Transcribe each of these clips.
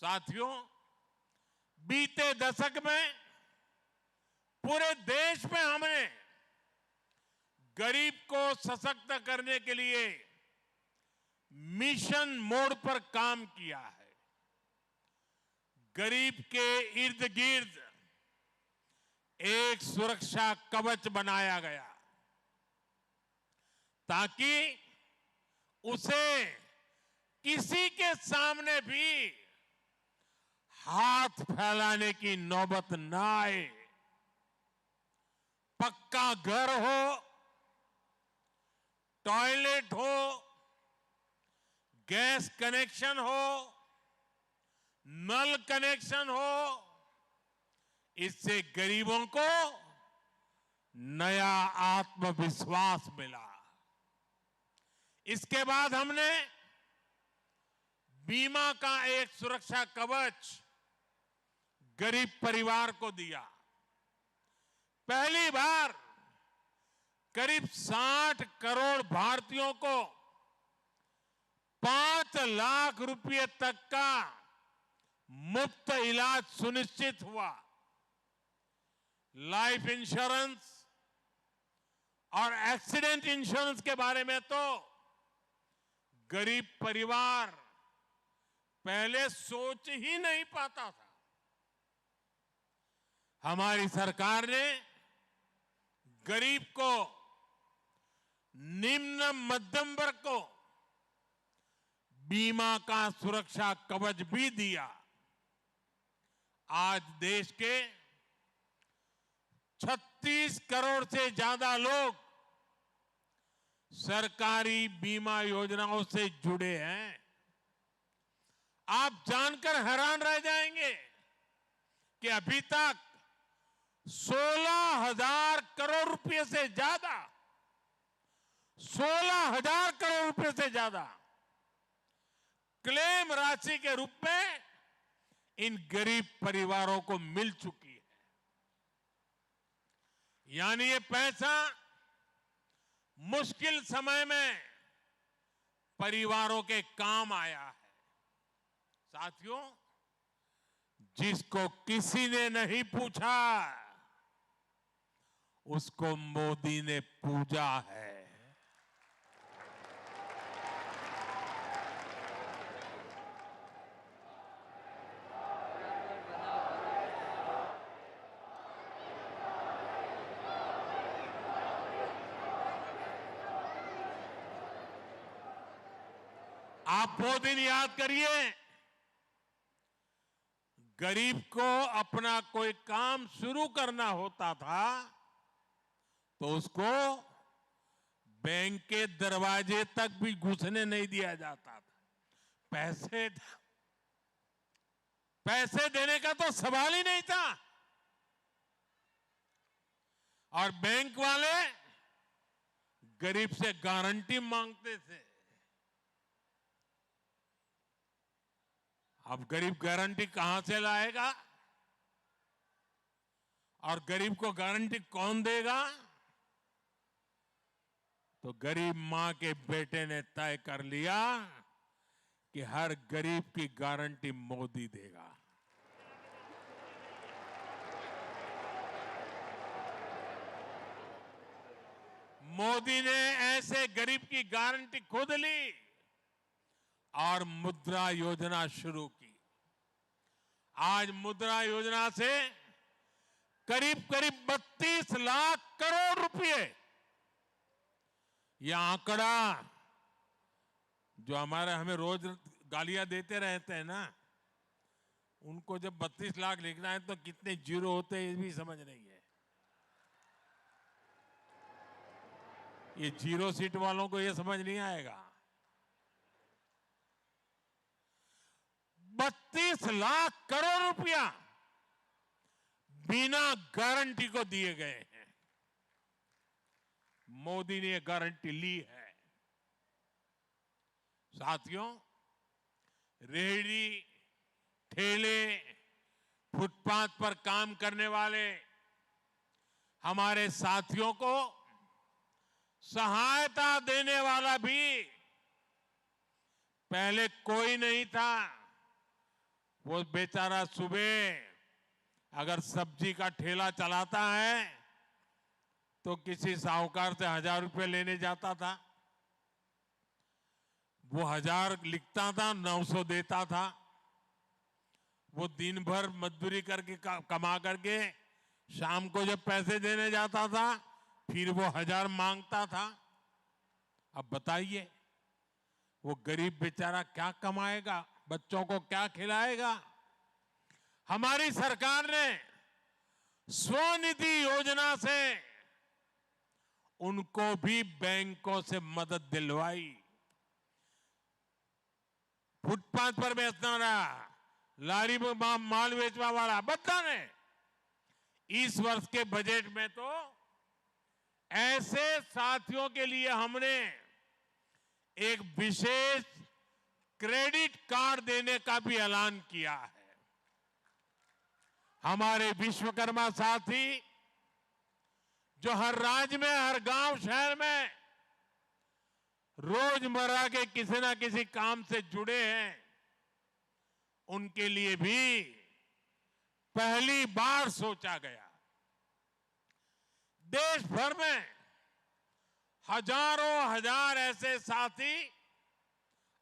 साथियों, बीते दशक में पूरे देश में हमने गरीब को सशक्त करने के लिए मिशन मोड पर काम किया है। गरीब के इर्द गिर्द एक सुरक्षा कवच बनाया गया ताकि उसे किसी के सामने भी हाथ फैलाने की नौबत न आए। पक्का घर हो, टॉयलेट हो, गैस कनेक्शन हो, नल कनेक्शन हो, इससे गरीबों को नया आत्मविश्वास मिला। इसके बाद हमने बीमा का एक सुरक्षा कवच गरीब परिवार को दिया। पहली बार करीब 60 करोड़ भारतीयों को 5 लाख रुपए तक का मुफ्त इलाज सुनिश्चित हुआ। लाइफ इंश्योरेंस और एक्सीडेंट इंश्योरेंस के बारे में तो गरीब परिवार पहले सोच ही नहीं पाता था। हमारी सरकार ने गरीब को, निम्न मध्यम वर्ग को बीमा का सुरक्षा कवच भी दिया। आज देश के 36 करोड़ से ज्यादा लोग सरकारी बीमा योजनाओं से जुड़े हैं। आप जानकर हैरान रह जाएंगे कि अभी तक 16,000 करोड़ रुपए से ज्यादा 16,000 करोड़ रुपए से ज्यादा क्लेम राशि के रूप में इन गरीब परिवारों को मिल चुकी है। यानी ये पैसा मुश्किल समय में परिवारों के काम आया है। साथियों, जिसको किसी ने नहीं पूछा उसको मोदी ने पूजा है। आप वो दिन याद करिए, गरीब को अपना कोई काम शुरू करना होता था तो उसको बैंक के दरवाजे तक भी घुसने नहीं दिया जाता था। पैसे देने का तो सवाल ही नहीं था। और बैंक वाले गरीब से गारंटी मांगते थे। अब गरीब गारंटी कहां से लाएगा और गरीब को गारंटी कौन देगा? तो गरीब मां के बेटे ने तय कर लिया कि हर गरीब की गारंटी मोदी देगा। मोदी ने ऐसे गरीब की गारंटी खुद ली और मुद्रा योजना शुरू की। आज मुद्रा योजना से करीब करीब 32 लाख करोड़ रुपए, यह आंकड़ा जो हमें रोज गालियां देते रहते हैं ना, उनको जब 32 लाख लिखना है तो कितने जीरो होते हैं ये भी समझ नहीं है। ये जीरो सीट वालों को ये समझ नहीं आएगा। 32 लाख करोड़ रुपया बिना गारंटी को दिए गए हैं। मोदी ने गारंटी ली है। साथियों, रेहड़ी, ठेले, फुटपाथ पर काम करने वाले हमारे साथियों को सहायता देने वाला भी पहले कोई नहीं था। वो बेचारा सुबह अगर सब्जी का ठेला चलाता है तो किसी साहूकार से 1000 रुपये लेने जाता था। वो 1000 लिखता था, 900 देता था। वो दिन भर मजदूरी करके कमा करके शाम को जब पैसे देने जाता था फिर वो 1000 मांगता था। अब बताइए वो गरीब बेचारा क्या कमाएगा, बच्चों को क्या खिलाएगा। हमारी सरकार ने स्वनिधि योजना से उनको भी बैंकों से मदद दिलवाई। फुटपाथ पर बेचना रहा, लारी में माल बेचवा वाला, बता ने इस वर्ष के बजट में तो ऐसे साथियों के लिए हमने एक विशेष क्रेडिट कार्ड देने का भी ऐलान किया है। हमारे विश्वकर्मा साथी जो हर राज्य में, हर गांव शहर में रोजमर्रा के किसी ना किसी काम से जुड़े हैं, उनके लिए भी पहली बार सोचा गया। देश भर में हजारों हजार ऐसे साथी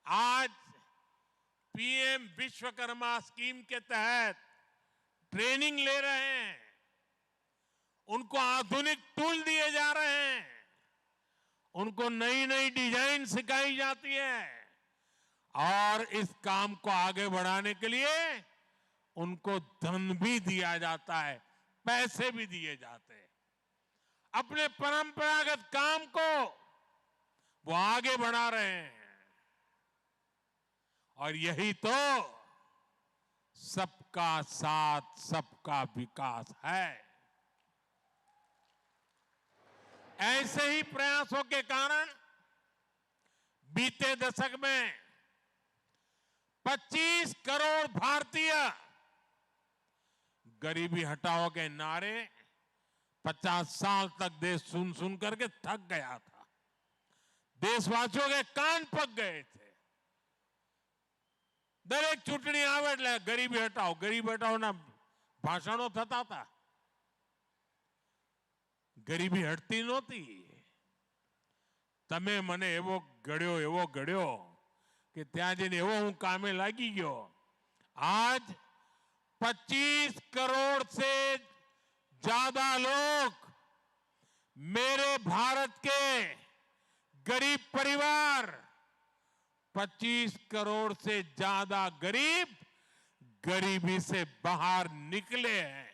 आज पीएम विश्वकर्मा स्कीम के तहत ट्रेनिंग ले रहे हैं। उनको आधुनिक टूल दिए जा रहे हैं, उनको नई नई डिजाइन सिखाई जाती है और इस काम को आगे बढ़ाने के लिए उनको धन भी दिया जाता है, पैसे भी दिए जाते हैं। अपने परंपरागत काम को वो आगे बढ़ा रहे हैं और यही तो सबका साथ सबका विकास है। ऐसे ही प्रयासों के कारण बीते दशक में 25 करोड़ भारतीय गरीबी हटाओ के नारे 50 साल तक देश सुन सुन करके थक गया था। देशवासियों के कान पक गए थे। दरेक चूंटणी આવે એટલે ગરીબી હટાઓ ના ભાષણો થતા હતા। ગરીબી હટતી નહોતી। તમે મને એવો ગળ્યો કે ત્યાં જઈને એવો હું કામે લાગી ગયો। आज 25 करोड़ से ज्यादा लोग मेरे भारत के गरीब परिवार, 25 करोड़ से ज्यादा गरीब गरीबी से बाहर निकले हैं।